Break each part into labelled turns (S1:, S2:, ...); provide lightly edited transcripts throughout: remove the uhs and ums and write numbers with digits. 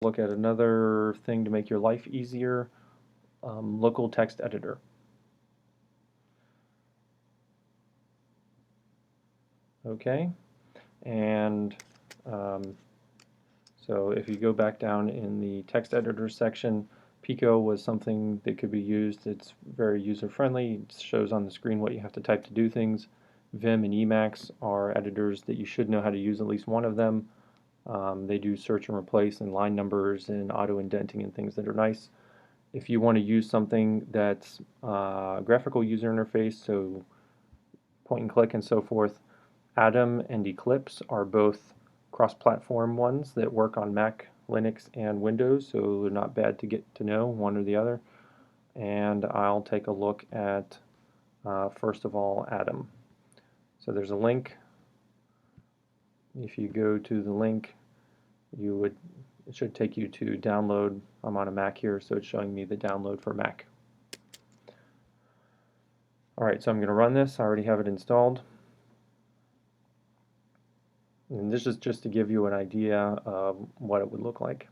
S1: Look at another thing to make your life easier, local text editor. Okay, and so if you go back down in the text editor section, Pico was something that could be used. It's very user-friendly. It shows on the screen what you have to type to do things. Vim and Emacs are editors that you should know how to use, at least one of them. They do search and replace and line numbers and auto-indenting and things that are nice. If you want to use something that's graphical user interface, so point and click and so forth, Atom and Eclipse are both cross-platform ones that work on Mac, Linux, and Windows, so they're not bad to get to know, one or the other. And I'll take a look at, first of all, Atom. So there's a link. If you go to the link, it should take you to download. I'm on a Mac here, so it's showing me the download for Mac. Alright, so I'm going to run this. I already have it installed. And this is just to give you an idea of what it would look like.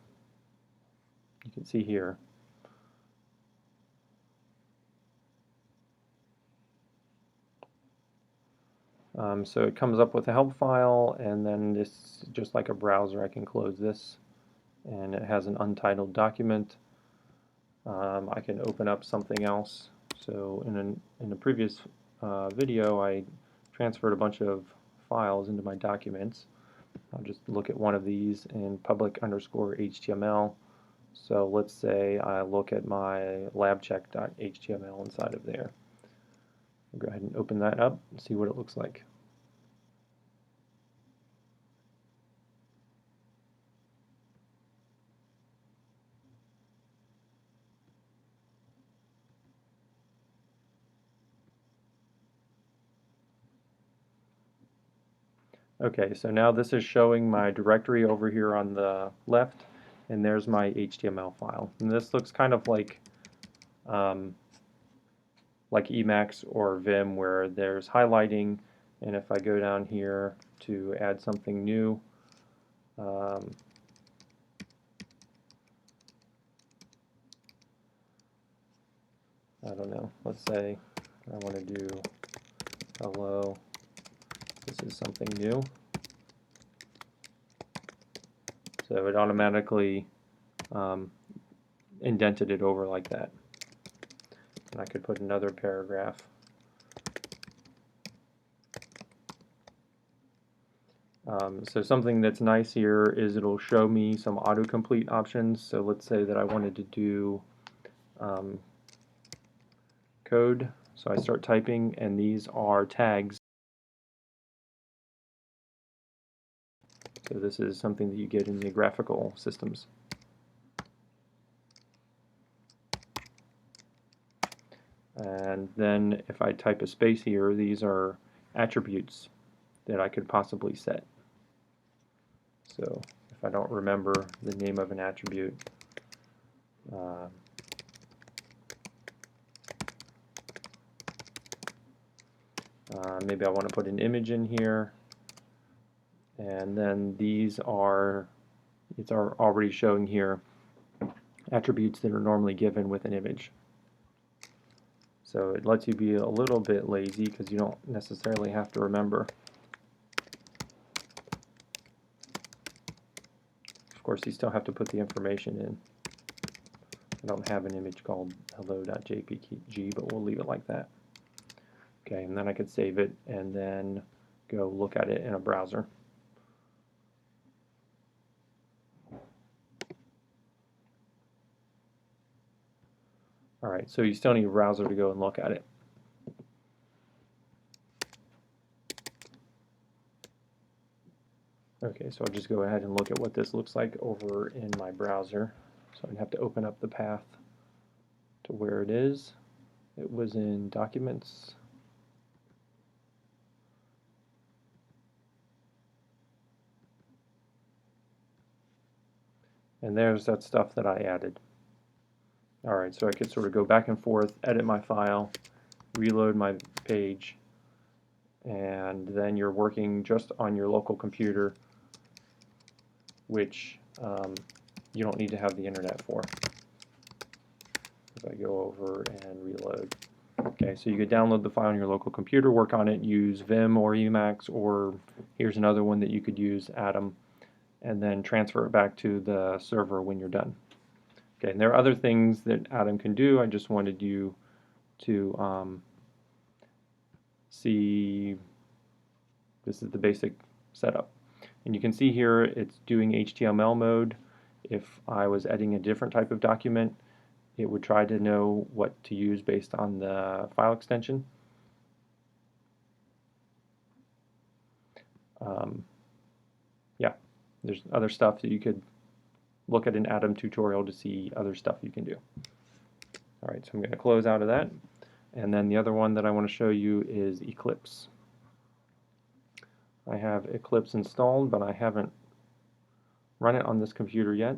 S1: You can see here. So it comes up with a help file, and then this, just like a browser, I can close this, and it has an untitled document. I can open up something else. So in a previous video, I transferred a bunch of files into my documents. I'll just look at one of these in public_HTML. So let's say I look at my labcheck.html inside of there. I'll go ahead and open that up and see what it looks like. Okay, so now this is showing my directory over here on the left, and there's my HTML file. And this looks kind of like Emacs or Vim, where there's highlighting, and if I go down here to add something new, I don't know, let's say I want to do hello, this is something new. So it automatically indented it over like that. And I could put another paragraph. So something that's nice here is it'll show me some autocomplete options. So let's say that I wanted to do code. So I start typing, and these are tags. So this is something that you get in the graphical systems. And then if I type a space here, these are attributes that I could possibly set. So if I don't remember the name of an attribute, maybe I want to put an image in here, and then these are, it's already showing here attributes that are normally given with an image. So it lets you be a little bit lazy because you don't necessarily have to remember. Of course, you still have to put the information in. I don't have an image called hello.jpg, but we'll leave it like that. Okay, and then I could save it and then go look at it in a browser. Alright, so you still need a browser to go and look at it. Okay, so I'll just go ahead and look at what this looks like over in my browser. So I'd have to open up the path to where it is. It was in Documents. And there's that stuff that I added. Alright, so I could sort of go back and forth, edit my file, reload my page, and then you're working just on your local computer, which you don't need to have the internet for. If I go over and reload. Okay, so you could download the file on your local computer, work on it, use Vim or Emacs, or here's another one that you could use, Atom, and then transfer it back to the server when you're done. Okay, and there are other things that Atom can do. I just wanted you to see this is the basic setup. And you can see here it's doing HTML mode. If I was editing a different type of document, it would try to know what to use based on the file extension. Yeah, there's other stuff that you could look at an Atom tutorial to see other stuff you can do. All right, so I'm going to close out of that. And then the other one that I want to show you is Eclipse. I have Eclipse installed, but I haven't run it on this computer yet.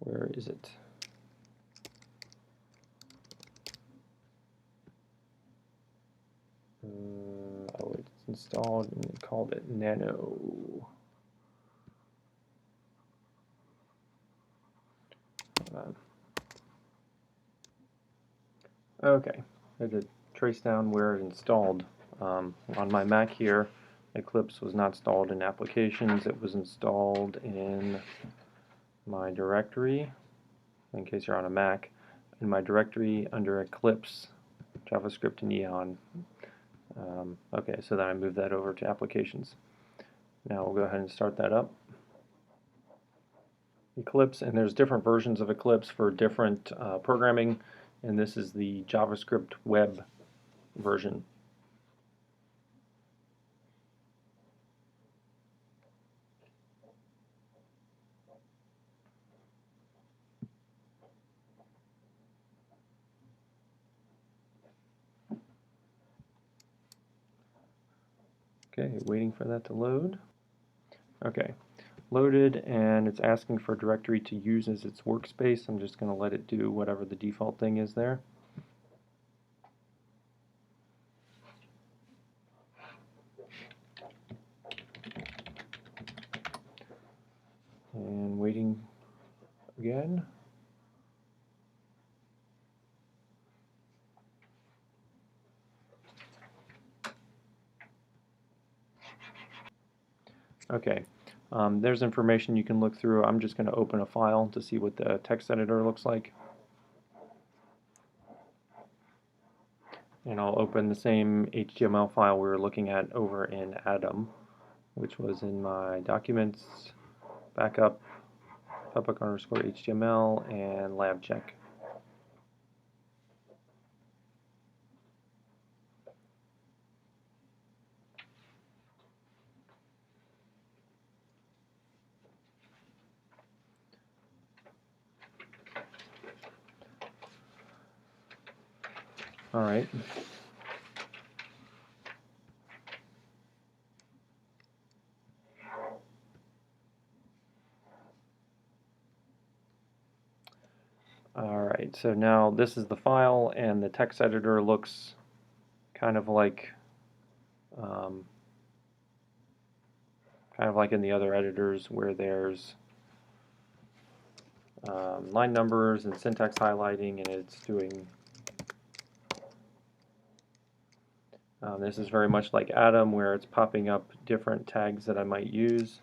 S1: Where is it? Oh, it's installed and they called it Nano. Okay, there's a trace down where it installed. On my Mac here, Eclipse was not installed in Applications. It was installed in my directory, in case you're on a Mac, in my directory under Eclipse, JavaScript and Neon. Okay, so then I moved that over to Applications. Now we'll go ahead and start that up. Eclipse, and there's different versions of Eclipse for different programming, and this is the JavaScript web version. Okay, waiting for that to load. Okay, loaded, and it's asking for a directory to use as its workspace. I'm just going to let it do whatever the default thing is there. And waiting again. Okay, there's information you can look through. I'm just going to open a file to see what the text editor looks like. And I'll open the same HTML file we were looking at over in Atom, which was in my documents, backup, public_HTML, and lab check. All right. Alright, so now this is the file, and the text editor looks kind of like in the other editors where there's line numbers and syntax highlighting, and it's doing this is very much like Atom, where it's popping up different tags that I might use.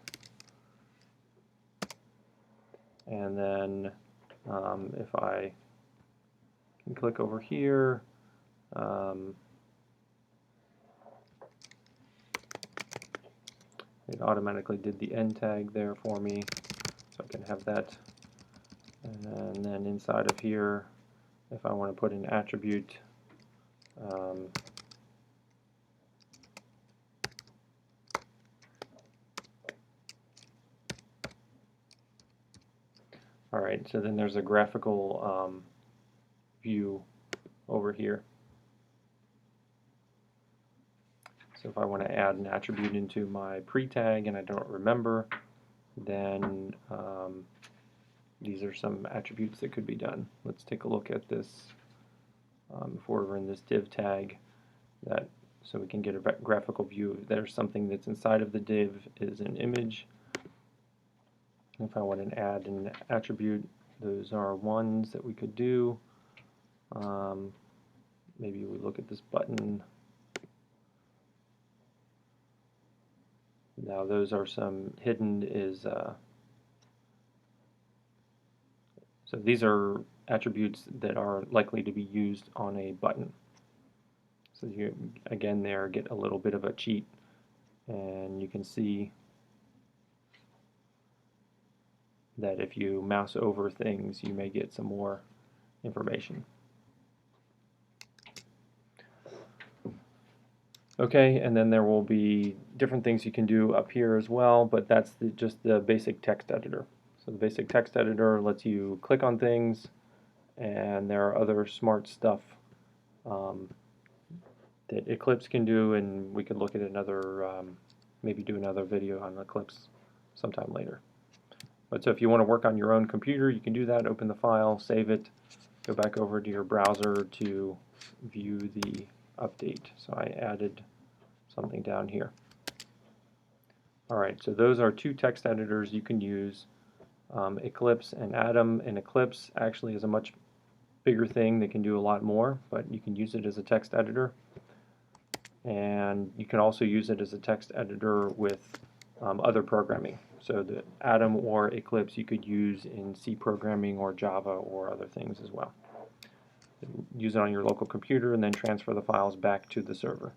S1: And then if I can click over here, it automatically did the end tag there for me, so I can have that. And then inside of here, if I want to put an attribute, alright, so then there's a graphical view over here. So if I want to add an attribute into my pre-tag and I don't remember, then these are some attributes that could be done. Let's take a look at this before we're in this div tag, so we can get a graphical view. If there's something that's inside of the div is an image, If I want to add an attribute, those are ones that we could do. Maybe we look at this button. Now those are some hidden so these are attributes that are likely to be used on a button. So you again there get a little bit of a cheat, and you can see that if you mouse over things you may get some more information. Okay, and then there will be different things you can do up here as well, but that's just the basic text editor. So the basic text editor lets you click on things, and there are other smart stuff that Eclipse can do, and we could look at another, maybe do another video on Eclipse sometime later. But so if you want to work on your own computer, you can do that, open the file, save it, go back over to your browser to view the update. So I added something down here. Alright, so those are two text editors you can use, Eclipse and Atom. And Eclipse actually is a much bigger thing that can do a lot more, but you can use it as a text editor. And you can also use it as a text editor with other programming. So the Atom or Eclipse you could use in C programming or Java or other things as well. Use it on your local computer and then transfer the files back to the server.